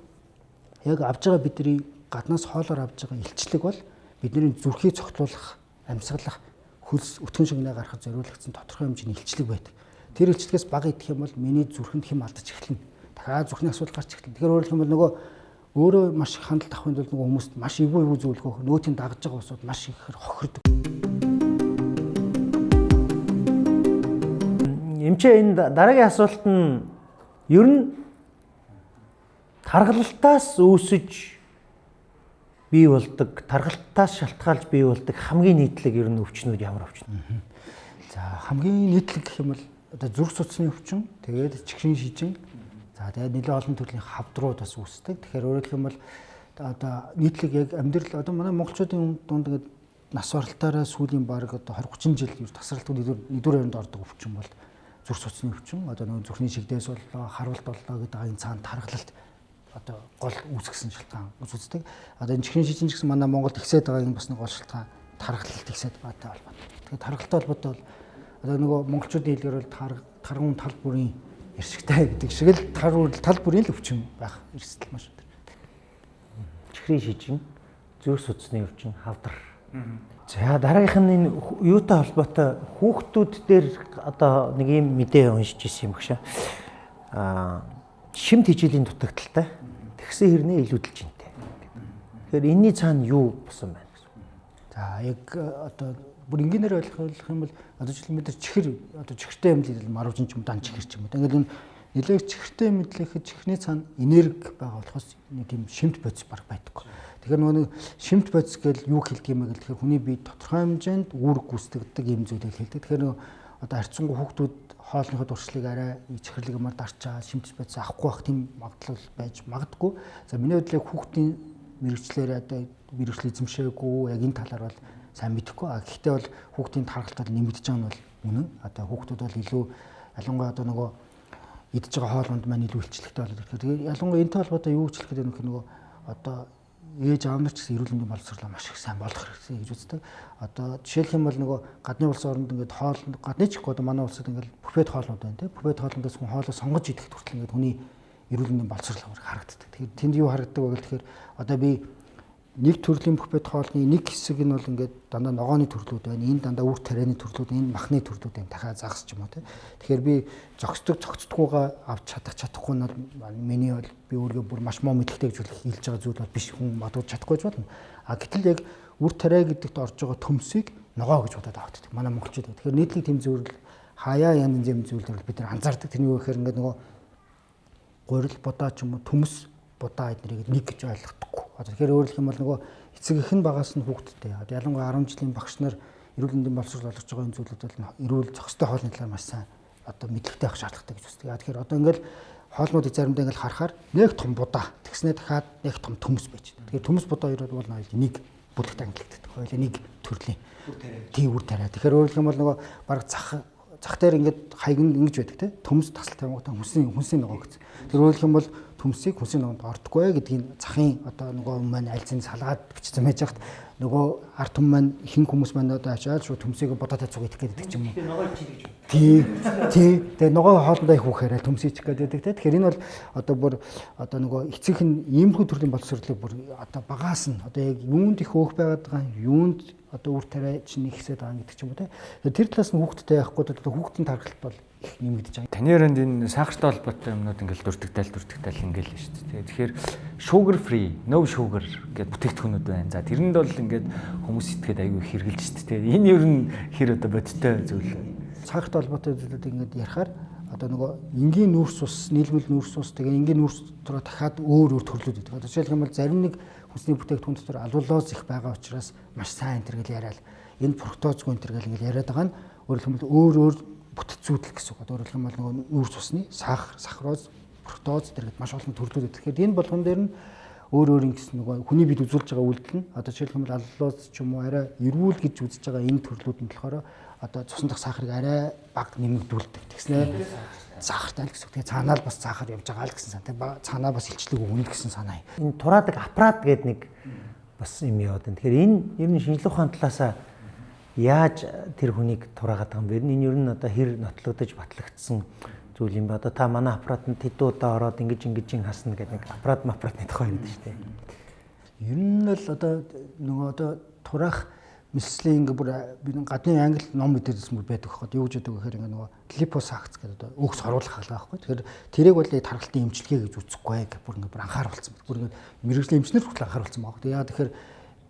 яг авж байгаа бидний гаднаас хоолоор авж байгаа илчлэг бол бидний зүрхийг цогцлуулах, амьсгалах, хөлс өтгөн шигнээ гаргахад зориулагдсан тодорхой хэмжээний илчлэг байдаг. Тэр илчлэгээс бага идэх юм бол миний зүрхэнд хэм алдаж эхэлнэ. Дахиад зүрхний асуудал гарч эхэлнэ. Тэгэхээр өөрөөр хэлбэл нөгөө өөрөө маш их хандлт авахын тулд нөгөө хүмүүст маш эвгүй зөвлөгөө өгөх, нөөтийн дагж байгаа усуд маш ихээр хохирдог. Эмчээ энэ дараагийн асуулт нь ер нь тархалтаас үүсэж бий болдог, тархалтаас шалтгаалж бий болдог хамгийн нийтлэг ер нь өвчнүүд ямар өвчнүүд? За хамгийн нийтлэг гэх юм бол одоо зүрх судасны өвчин, тэгээд чихрийн шижин, за тэгээд нэлээд олон төрлийн хавдрууд бас үүсдэг. Тэгэхээр өөрөөр хэлбэл бол одоо нийтлэг яг амьдрал одоо манай монголчуудын дунд ингээд нас баралтаараа сүүлийн баг одоо 20-30 жил юу тасралтууд нэгдүгээр ярианд ордог өвчин бол зүрх судасны өвчин. Одоо нөгөө зүрхний шигдээс боллоо, харвалт боллоо гэдэг энэ цаана тархалт одоо гол үүсгэсэн шалтгаан үздэг. Одоо энэ чихрийн шижин гэсэн манай Монголд ихсээд байгаа энэ бас нэг гол шалтгаан тархалт ихсээд байгаатай холбоотой. Тэгэхээр тархалтай холбоотой бол одоо нөгөө монголчуудын хэлээр бол таргун тал бүрийн иршигтэй гэдэг шиг л тал бүрийн л өвчин байх эрсдэл маш өндөр. Чихрийн шижин, зүрх судасны өвчин, хавдар. За дараагийнх нь энэ юутай холбоотой хүүхдүүд дээр одоо нэг юм мэдээ уншиж ирсэн юм багшаа. Шимт хичээлийн дутагдaltaй тэгсэн хэрнээ илүүдэлж интэй. Тэгэхээр энэний цаана юу босон байна гэсэн. За яг одоо бүр энгийнээр ойлгох юм бол одоо жишээ нь чихэр одоо чихэртэй юм л марвжин ч юм дан чихэр ч юм уу. Ингээд энэ нэлээд чихэртэй мэдлэхэд чихрийн цаана энерги байгаа болохоос нэг тийм шимт бодис баг байдаггүй. Тэгэхээр нөгөө шимт бодис гэж юу хэлдэг юм бэ гэхээр хүний бие тодорхой хэмжээнд үүрэг гүйцэтгэдэг юм зүйлийг хэлдэг. Тэгэхээр нөгөө одоо харьцангуй хүүхдүүд хоолныхоо дуршлыг арай чихэрлэг юмар дарчаа шимт бодис авахгүй байх тийм магадлал байж магадгүй. За миний бодлоо хүүхдийн мэрэгчлэр одоо мэрэгчлэл эзэмшээгүй яг энэ талаар бол сайн мэдэхгүй. Гэхдээ бол хүүхдийн тархалт нэмэгдэж байгаа нь бол үнэн. Одоо хүүхдүүд бол илүү ялангуяа одоо нөгөө идж байгаа хоолнд маань илүү илчлэгтэй болоод ирэхээр тэгээд ялангуяа энэтэй холбоотой юу хэлэх гэдэг нь нөгөө одоо ээж аав нар ч гэсэн эрүүл мэндийн боловсруулалт маш их сайн болох хэрэгтэй гэж үздэг. Одоо жишээлх юм бол нөгөө гадны улс орнд ингээд хоол гадны ч ихгүй одоо манай улсад ингээд буфет хоолнууд байна тийм. Буфет хоолноос хүн хоолоо сонгож идэх хүртэл ингээд хүний эрүүл мэндийн боловсруулалт харагддаг. Тэгэхээр тэнд юу харагддаг вэ гэхээр одоо би нэг төрлийн буфет хоолны нэг хэсэг нь бол ингээд дандаа ногооны төрлүүд байна. Энэ дандаа үр тарианы төрлүүд, энэ махны төрлүүд байна. Дахиад загас ч юм уу тийм. Тэгэхээр би цогцдоггүйгаа авч чадахгүй нь миний бол би өөрийгөө бүр маш муу мэдлэгтэй гэж хэлж байгаа зүйл бол биш хүн мадууд чадахгүй ч болно. А гэтэл яг үр тариа гэдэгт орж байгаа төмсийг ногоо гэж бодоод авдаг. Манай монголчууд. Тэгэхээр нийтлэг тэм зөвлөл хаяа янз янзын зөвлөлөөр бид нар анзаардаг. Тэрний юу гэхээр ингээд нөгөө гурил будаа ч юм уу төмс будаа эднэрийг нэг гэж ойлгохдаггүй. Тэгэхээр өөрөлдөх юм бол нөгөө эцэг их нь багаас нь хүүхдтэй. Ялангуяа 10 жилийн багш нар эрүүл мэндийн боловсрол олгож байгаа энэ зүйлүүд бол эрүүл зохистой хоолны талаар маш сайн одоо мэдлэгтэй авах шаардлагатай гэж үздэг. Тэгэхээр одоо ингээл хоолнуудыг заримдаа ингээл харахаар нэг том будаа тэгснээ дахиад нэг том төмс байж. Тэгэхээр төмс будаа хоёроо бол нэг бүлэгт ангилагддаг. Хоёулаа нэг төрлийн. Тийм үр тариа. Тэгэхээр өөрөлдөх юм бол нөгөө баг зах дээр ингээд хайганд ингэж байдаг те. Төмс тасал тавингуудаа хүнсний ногоо гэсэн. Тэр өөрөлдөх юм бол төмсийг хүнсний ногоонд ордоггүй гэдгийг захын одоо нөгөө маань альцын салгаад бичсэн байж хат нөгөө ард түмэн маань ихэнх хүмүүс маань одоо ачаал шууд төмсийг бодоод цуг идэх гэдэг ч юм уу. Ногоо чилгэж. Тий. Тэгээ ногоо хоолндоо их хүүхээр төмсийг чих гэдэг те. Тэгэхээр энэ бол одоо бүр одоо нөгөө эцэг нь иймэрхүү төрлийн боловсролыг бүр одоо багаас нь одоо яг юунд их өөх байгаад байгаа юунд одоо үр тариа чинь ихсээд байгаа гэдэг ч юм уу те. Тэр талаас нь хүүхдтэй байхгүй одоо хүүхдийн тархалт бол их нэмэгдэж байгаа. Таны ярианд энэ сахартай холбоотой юмнууд ингээл дурддагдал ингээл л шүү дээ. Тэгэхээр sugar free, no sugar гэдэг бүтээгдэхүүнүүд байна. За тэрэнд бол ингээд хүмүүс итгэхэд аюу их хэрглэж шүү дээ. Энэ ер нь хэр одоо бодиттой зүйл. Сахартай холбоотой зүйлүүд ингээд ярихаар одоо нөгөө энгийн нүүрс ус, нийлмэл нүүрс ус тэгээ энгийн нүүрс дотроо дахиад өөр төрлүүд байдаг. Одоо жишээлх юм бол зарим нэг хүнсний бүтээгдэхүүн дотор алуулоз их байгаа учраас маш сайн энэ гэл яриад энэ фруктозгүй энэ гэл ингээд яриад байгаа нь өөрөлдөх юм бол өөр бүтцүүдэл гэсэн үг. Одоо өөрөлдөх юм бол нөгөө нүүрс усны сахароз, фруктоз зэрэг маш олон төрлүүд байдаг. Тэгэхээр энэ болгон дээр нь өөр ингэсэн нөгөө хүний бид үзүүлж байгаа үйлдэл нь одоо жишээлх юм бол алуулоз ч юм уу арай эрүүл гэж үзэж байгаа энэ төрлүүд нь болохоор одоо цусан дах сахарыг арай бага нэмэгдүүлдэг. Тэгснэ сахартай л гэсэн. Тэгээ цаанаа л бас сахар явж байгаа л гэсэн санаа. Тэгээ цаанаа бас илчлэг өгнө гэсэн санаа. Энэ тураадаг аппарат гэдэг нэг бас юм яваад байна. Тэгэхээр энэ ер нь шинжилгээ ухааны талаасаа яаж тэр хүнийг тураагаад байгаа юм бэ? Энэ ер нь одоо хэр нотлогдож батлагдсан зүйл юм ба. Одоо та манай аппаратанд тэдүү удаа ороод ингэж хасна гэдэг нэг аппаратны тухай юм шүү дээ. Ер нь л одоо нөгөө одоо тураах мэлслийн ингээ бүр гадны англи ном мэдээлсэн бүр байдаг хөхөд юу гэж байдаг гэхээр ингээ нөгөө липосакц гэдэг одоо өөхс хоруулах хаалга байхгүй. Тэгэхээр тэрийг бол тархалтын эмчилгээ гэж үзэхгүй гэх бүр ингээ бүр анхааруулсан. Бүр ингээ мэрэгжлийн эмчнэр хүртэл анхааруулсан байгаа. Тэгээ яа тэгэхээр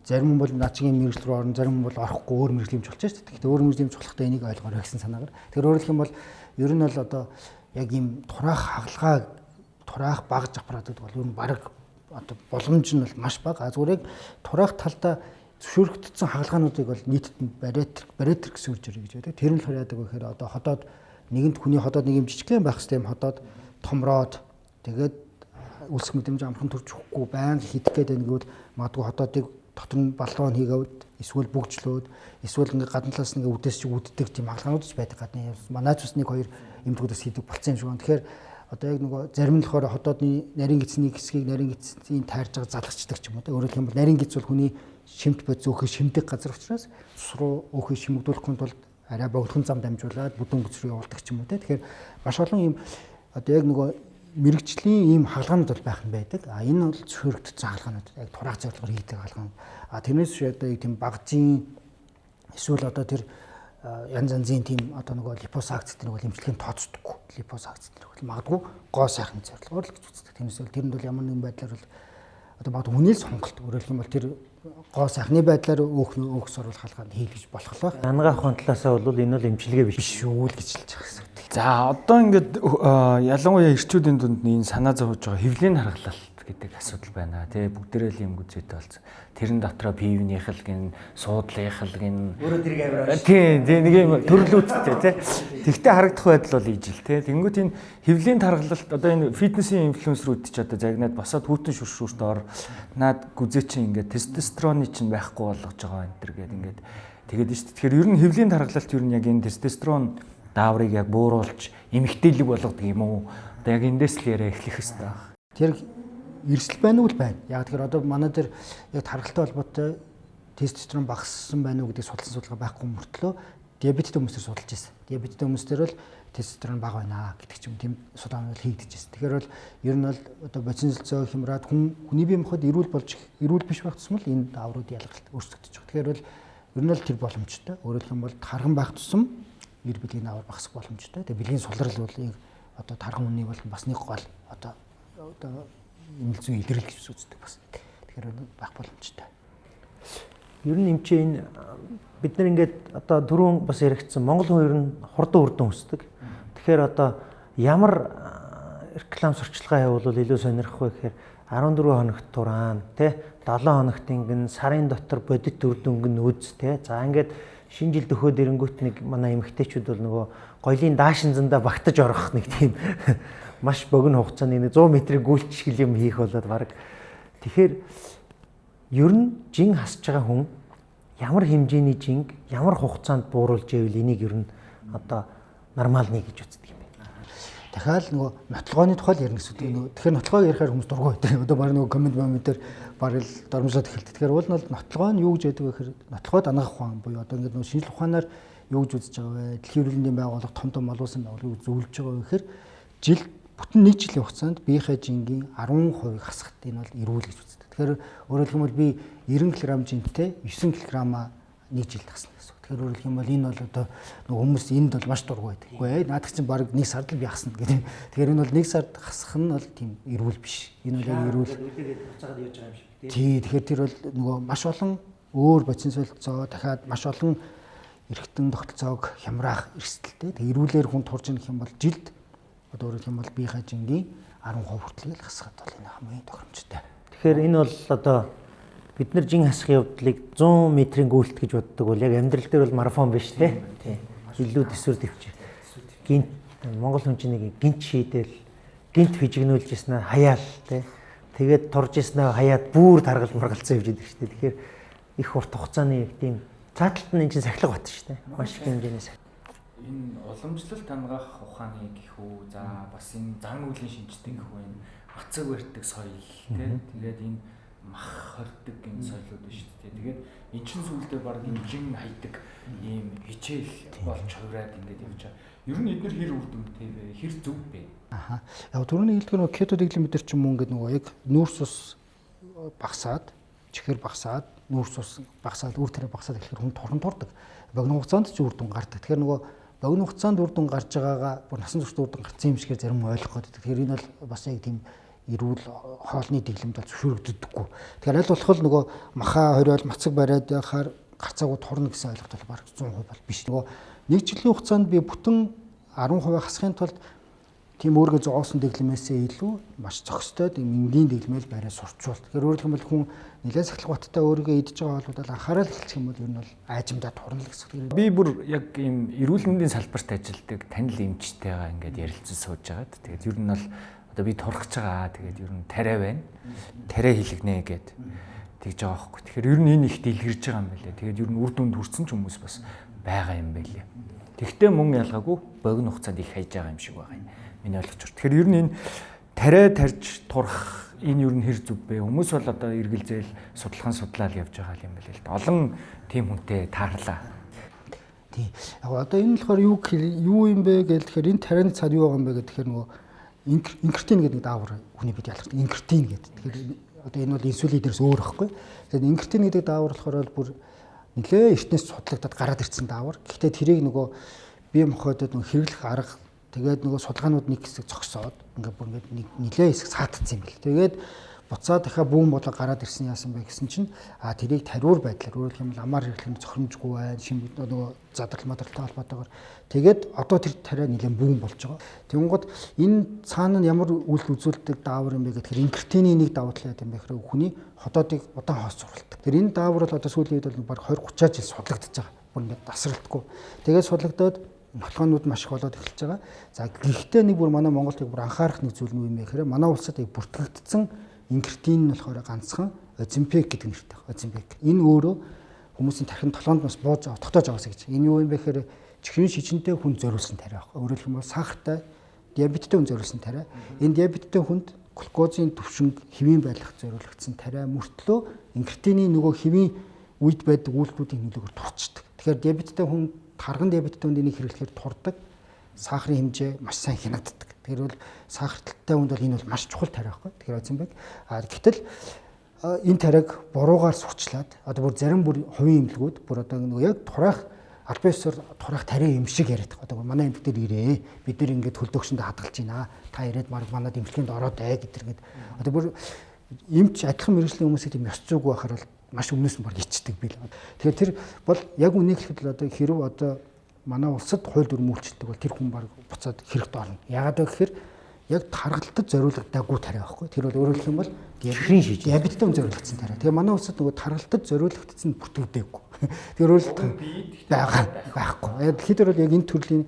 зарим хүн бол начгийн мэрэгжил рүү орно, зарим хүн бол орохгүй өөр мэрэгжлийн эмч болчих шүү дээ. Гэхдээ өөр мэрэгжлийн эмч болохтой энийг ойлгоорой гэсэн санаагаар. Тэгэхээр өөрөлдөх юм бол ер нь бол одоо яг ийм тураах хаалгаа тураах багж аппарат гэдэг бол ер нь баг одоо боломж нь бол маш бага. Зүгээр тураах талдаа зөвшөөрөгдсөн хаалгаануудыг бол нийтэд нь бариатр гэсэн үг гэж байдаг. Тэр нь болохоор яадаг вэ гэхээр одоо ходоод нэгэнт хүний ходоод нэг юм жижигхэн байх хэвээр юм ходоод томроод тэгээд үлсэх мэдрэмж амхан төрж өгөхгүй байнга хидэх гээд байна гэвэл магадгүй ходоодыг дотор нь баллон хийгээд эсвэл бүгжлөөд эсвэл ингээ гадна талаас нь ингээ үдээс чиг үддэг тийм хаалгаанууд ч байдаг. Гадны манай цус 1-2 эмтгүүдээс хийдэг болцсон юм шиг байна. Тэгэхээр одоо яг нөгөө зарим нь болохоор ходоодны нарийн гидсний хэсгийг нарийн гидсийн тайрж байгаа залгачдаг ч юм уу. Өөрөөр хэлбэл нарийн гидс бол хүний шимт бодис өөхөө шимдэг газар учраас цус руу өөхөө шимэгдүүлэхийн тулд арай богдхон зам дамжуулаад бүдүүн бүс рүү явуулдаг ч юм уу. Тэгэхээр маш олон ийм одоо яг нөгөө мэрэгжлийн ийм хаалгаанууд бол байх нь байдаг. А энэ бол зөвшөөрөгдсөн хаалгаанууд яг тураах зорилгоор хийдэг хаалгаан. А тэрнээс одоо яг тийм багцын эсвэл одоо тэр янз янзын тийм одоо нөгөө липосакц гэдэг нэг эмчилгээнд тооцдоггүй. Липосакц гэдэг бол магадгүй гоо сайхан зорилгоор л гэж үздэг. Тэрнээс бол тэрэнд бол ямар нэгэн байдлаар бол одоо магадгүй хүнээс сонголт өөрөлдөх юм бол тэр гоо сайхны байдлаар өөхс оруулах хаалгаанд хийлгэж болох л байна. Ангаа ухааны талаасаа бол энэ бол эмчилгээ биш шүү л гэж хэлж байгаа гэсэн. За одоо ингээд ялангуяа ирчүүдийн дунд энэ санаа зовж байгаа хэвлийн харгалалт гэдэг асуудал байна. Тэ бүгдээрээ л юм үзэтэй болсон. Тэрэн дотроо пивнийх л гин суудлынх л гин өөрөө тэрийг аваад тийм нэг юм төрлүүдтэй тий. Тэгтээ харагдах байдал бол ижил тий. Тэнгүүт энэ хэвлийн тархалалт одоо энэ фитнесийн инфлюенсерүүд ч одоо загнаад босоод хүүтэн шүршүүрт ор наад гүзээ чинь ингээд тестостероны чинь байхгүй болгож байгаа энэ төр гэдэг ингээд тэгээд нь шүү дээ. Тэгэхээр ер нь хэвлийн тархалалт ер нь яг энэ тестостерон дааврыг яг бууруулж эмэгтэйлэг болгодог юм уу? Одоо яг эндээс л яриа эхлэх хэрэгтэй байна. Тэр эрсдэл байна уу байна. Яг тэгэхээр одоо манай дээр яг тархалтай холбоотой тестостерон багассан байна уу гэдэг судалсан судалгаа байхгүй мөртлөө диабеттэй хүмүүсээр судалж байсан. Диабеттэй хүмүүстээр бол тестостерон бага байна гэдэг ч юм тийм судалгаа хийгдэж байсан. Тэгэхээр бол ер нь бол одоо бодисонцолцоо хямраад хүний бие махбод эрүүл биш байх тусмал энэ дааврууд ялгалт өөрчлөгдөж байгаа. Тэгэхээр бол ер нь л тэр боломжтой. Өөрөөр хэлбэл тархан байх тусам эр бэлгийн аваар багасах боломжтой. Тэгээ бэлгийн сулрал бол одоо тархан хүний бол бас нэг гол одоо эмэлзүү илрэл гэж үздэг бас. Тэгэхээр байх боломжтой. Ер нь эмчээ энэ бид нар ингээд одоо дөрөв бас яригдсан Монгол хүн ер нь хурдан үрдэн өсдөг. Тэгэхээр одоо ямар реклам сурчлагаа явуул илүү сонирхох вэ гэхээр 14 хоногт тураан тий 7 хоногт ингэн сарын дотор бодит үрдөнгөн үз тий за ингээд шинэ жилд өхөөд ирэнгүүт нэг манай эмэгтэйчүүд бол нөгөө гоёлын даашин зандаа багтаж орох нэг тийм маш богино хугацааны 100 метрийн гүйлчгэл юм хийх болоод баг. Тэгэхээр ер нь жин хасж байгаа хүн ямар хэмжээний жинг ямар хугацаанд бууруулж ивэл энийг ер нь одоо нормалны гэж үздэг юм байна. Дахиад нөгөө нотлогооны тухай л ярина гэсэн үг. Тэгэхээр нотлогоо ярихаар хүмүүс дургүй байдаг. Одоо баг нөгөө коммент дээр баг л дормжлоод эхэлдэг. Тэгэхээр уул нь бол нотлогоо нь юу гэж яддаг вэ гэхээр нотлогоо данах ухаан буюу одоо ингээд нөгөө шинжлэх ухаанаар юу гэж үзэж байгаа вэ? Дэлхийн эрүүл мэндийн байгууллага том олуулсан байгууллагыг зөвлөж байгаа вэ гэхээр жилд бүтэн 1 жилийн хугацаанд биеийнхээ жингийн 10% хасахт энэ бол эрүүл гэж үздэг. Тэгэхээр өөрөөр хэлбэл би 90 кг жинтэй 9 кг-а 1 жилд хасна гэсэн. Тэгэхээр өөрөөр хэлбэл энэ бол одоо хүмүүс энд бол маш дургүй байдаг. Үгүй ээ наадах чинь баг 1 сард л би хасна гэдэг. Тэгэхээр энэ бол 1 сард хасах нь бол тийм эрүүл биш. Энэ бол яг эрүүл үлээгээд буцаагаад явж байгаа юм шиг тийм. Тий, тэгэхээр тэр бол нөгөө маш олон өөр бодис солилцоо дахиад маш олон эргэтэн тогтолцоог хямраах эрсдэлтэй. Тэг эрүүлэр хүн турж ийн гэх юм бол жилд одоо өөрөөр хэлбэл биеийнхээ жингийн 10% хүртэл хасгаад бол энэ хамгийн тохиромжтой. Тэгэхээр энэ бол одоо бид нар жин хасахын явдлыг 100 метрийн гүйлт гэж боддог бол яг амьдрал дээр бол марафон биш тийм. Илүү төсвөр дэвчээ. Гинт Монгол хүн чинь нэг гинт шийдэл гинт фижигнүүлж ирсэн хаяал тийм. Тэгээд турж ирсэн хаяад бүр таргал мургалцсан явж идэг шүү дээ. Тэгэхээр их урт хугацааны тийм цааталт нь энэ чинь сахилга бат шүү дээ. Маш их хэмжээний сахилга. Энэ уламжлалт хангах ухааны гэх үү, за бас энэ зан үйлийн шинжтэй гэх үү, энэ мацаг барьдаг соёл тийм. Тэгээд энэ мах хордог энэ соёлууд байна шүү дээ. Тэгээд эн чин сүлдээ баг энэ жин хайдаг ийм хичээл болж хувраад ингээд явж байгаа. Ер нь эдгээр хэр үр дүнтэй вэ? Хэр зөв бэ? Аха. Яг түрүүний хэлдэг нөгөө кето дэглэм бид нар ч юм уу ингээд нөгөө яг нүүрс ус багасаад, чихэр багасаад, нүүрс ус багасаад, үр тариа багасаад гэхээр хүн торон турдаг. Богино хугацаанд ч үр дүн гардаг. Тэгэхээр нөгөө богино хугацаанд үр дүн гарч байгаагаа бүр насан туршид үр дүн гарсан юм шигээр зарим ойлгох гэдэг. Тэгэхээр энэ бол бас яг тийм эрүүл хоолны дэглэмд бол зөвшөөрөгддөггүй. Тэгэхээр аль болох нөгөө махаа хориол мацаг бариад яхаар гарцаагүй турна гэсэн ойлголт бол бараг 100% бол биш. Нөгөө 1 жилийн хугацаанд би бүтэн 10% хасахын тулд тийм өөргөө зогоосон дэглэмээсээ илүү маш зохистой тийм энгийн дэглэмэл барай сурчвал. Тэгэхээр өөрөөр хэлбэл хүн нэлээд сахилга баттай өөрийгөө идэж байгаа болоод анхаарал хэлчих юм бол ер нь бол аажимдаа турна л гэсэн. Би бүр яг ийм эрүүл мэндийн салбарт ажилладаг танил эмчтэйгээ ингээд ярилцсан сууж байгаад. Тэгээд ер нь бол одоо би турах гэж байгаа. Тэгээд ер нь тариа байна. Тариа хийлгэнэ гэд тэгж байгаа байхгүй. Тэгэхээр ер нь энэ их дэлгэрж байгаа юм байлээ. Тэгээд ер нь үр дүнд хүрсэн ч хүмүүс бас байгаа юм байлээ. Тэгтээ мөн ялгаагүй богино хугацаанд их хайж байгаа юм шиг байгаа юм. Миний ойлгож байна. Тэгэхээр ер нь энэ тариа тарж турах энэ ер нь хэр зүв бэ? Хүмүүс бол одоо эргэлзээл судлаад явж байгаа юм байна л да. Олон тийм хүнтэй таарлаа. Тий. Яг одоо энэ болохоор юу юм бэ гэхээр энэ тарианы цаад юу байгаа юм бэ гэхээр нөгөө инкретин гэдэг даавар хүний бид ялгардаг. Инкретин гэдэг. Тэгэхээр одоо энэ бол инсулин дээрс өөр байхгүй. Тэгэхээр инкретин гэдэг даавар болохоор бүр нэлээ эртнээс судлагдаад гараад ирсэн даавар. Гэхдээ тэрийг нөгөө бие махбодод нөгөө хэрэглэх арга тэгээд нөгөө судалгаанууд нэг хэсэг зогсоод ингээд бүр ингээд нэлээ хэсэг саатцсан юм бэл. Тэгээд буцаа дахиад бүүн болоо гараад ирсэн яасан бэ гэсэн чинь тэрийг тариур байдлаар өөрөлдөх юм бол амар хэрэглэх нь зохиромжгүй байна. Шинэ нөгөө задрал мадралтай холбоотойгоор тэгээд одоо тэр тариа нэлээд бүүн болж байгаа. Тэнгууд энэ цаана нь ямар үйл үзүүлдэг даавар юм бэ гэхээр инкретиний нэг давуу тал яа юм бэ гэхээр хүний ходоодыг удаан хоос зурладаг. Тэр энэ даавар бол одоо сүүлийн үед бол баг 20-30 жил судлагдаж байгаа. Бүр ингээд тасралтгүй. Тэгээд судлагдаад нотлохоонууд маш их болоод эхэлж байгаа. За гэхдээ нэг бүр манай Монголд бүр анхаарах нэг зүйл нь юу юм бэ гэхээр манай улсад бүртгэгдсэн инкретин нь болохоор ганцхан Оземпик гэдэг нэртэй байна. Оземпик. Энэ өөрөө хүмүүсийн тархин толгоонд бас бууж тогтоож аваасаа гэж. Энэ юу юм бэ гэхээр чихрийн шижинтэй хүн зориулсан тариа байхгүй. Өөрөөр хэлбэл сахартай, диабеттэй хүн зориулсан тариа. Энэ диабеттэй хүнд глюкозын түвшинг хэвийн байлгах зориулагдсан тариа мөртлөө инкретиний нөгөө хэвийн үед байдаг үйлдэлүүдийн нөлөөгөөр турчдаг. Тэгэхээр диабеттэй хүн тарган диабеттэй хүнд энийг хэрэглэхээр турдаг. Сахарын хэмжээ маш сайн хянагддаг. Тэгэхээр бол сахартай хүнд бол энэ бол маш чухал тариа байхгүй. Тэгэхээр Оземпик. Гэтэл энэ тариаг буруугаар сурчлаад одоо бүр зарим бүр хувийн эмнэлгүүд бүр одоо нөгөө яг турах аль биесээр турах тариа юм шиг яриад байгаа. Одоо манай эмнэлэг дээр ирээ. Бид нэр ингээд хөлдөөгчөнд хадгалж байна. Та ирээд манад эмнэлгэнд ороод гэдэргээд одоо бүр эмч адилхан мэргэжлийн хүмүүсийн тийм ёс зүйг байхаар бол маш өмнөөс нь баг ичдэг бил. Тэгэхээр тэр бол яг үнийг хэлэхэд одоо хэрв одоо манай улсад хууль дүрм үйлчлдэг бол тэр хүн баг буцаад хэрэгт орно. Яагаад вэ гэхээр яг таргалтад зориулагдаагүй тариа байхгүй. Тэр бол өөрөөр хэлбэл чихрийн шижин диабеттэй хүн зориулагдсан тариа. Тэгээ манай улсад нөгөө таргалтад зориулагдсан бүртгэгдээгүй. Тэр өөрөлдөх байхгүй. Тэгэхээр бол яг энэ төрлийн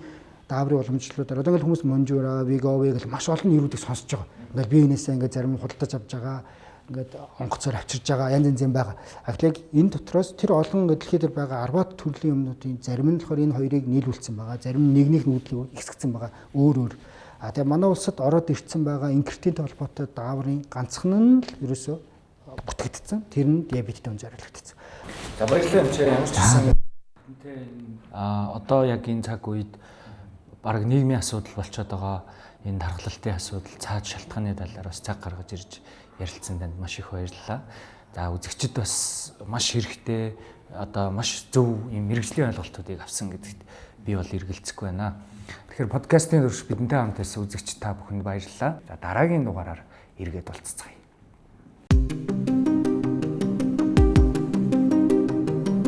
дааврын уламжлалуудаар одоо ингээл хүмүүс Монжура, Вегови гэл маш олон нэрүүдийг сонсож байгаа. Ингээл биенээсээ ингээд зарим нь худалдаж авч байгаа. ингээд онгоцоор авчирж байгаа янз янзын байгаа. Яг энэ дотроос тэр олон дэлхийд дээр байгаа арбат төрлийн юмнуудын зарим нь болохоор энэ хоёрыг нийлүүлсэн байгаа. Зарим нь нэг нүүдлийг ихсгсэн байгаа. Өөр өөр. Тэгээ манай улсад ороод ирсэн байгаа инкертинтэй холбоотой дааврын ганцхан нь л ерөөсөө бүтгэгдсэн. Тэр нь диабеттэй зориулагдсан. За баярлалаа чи ямар ч гэсэн одоо яг энэ цаг үед бараг нийгмийн асуудал болчиход байгаа энэ даргалалтын асуудал цаад шалтгааны талаар бас цаг гаргаж ирж ярилцсан танд маш их баярлалаа. За үзэгчид бас маш хэрэгтэй одоо маш зөв юм мэрэгжлийн ойлголтуудыг авсан гэдэгт би бол эргэлзэхгүй байна. Тэгэхээр подкастын дөрөв бидэнтэй хамт байсан үзэгч та бүхэнд баярлалаа. За дараагийн дугаараар эргээд уулзцгаая.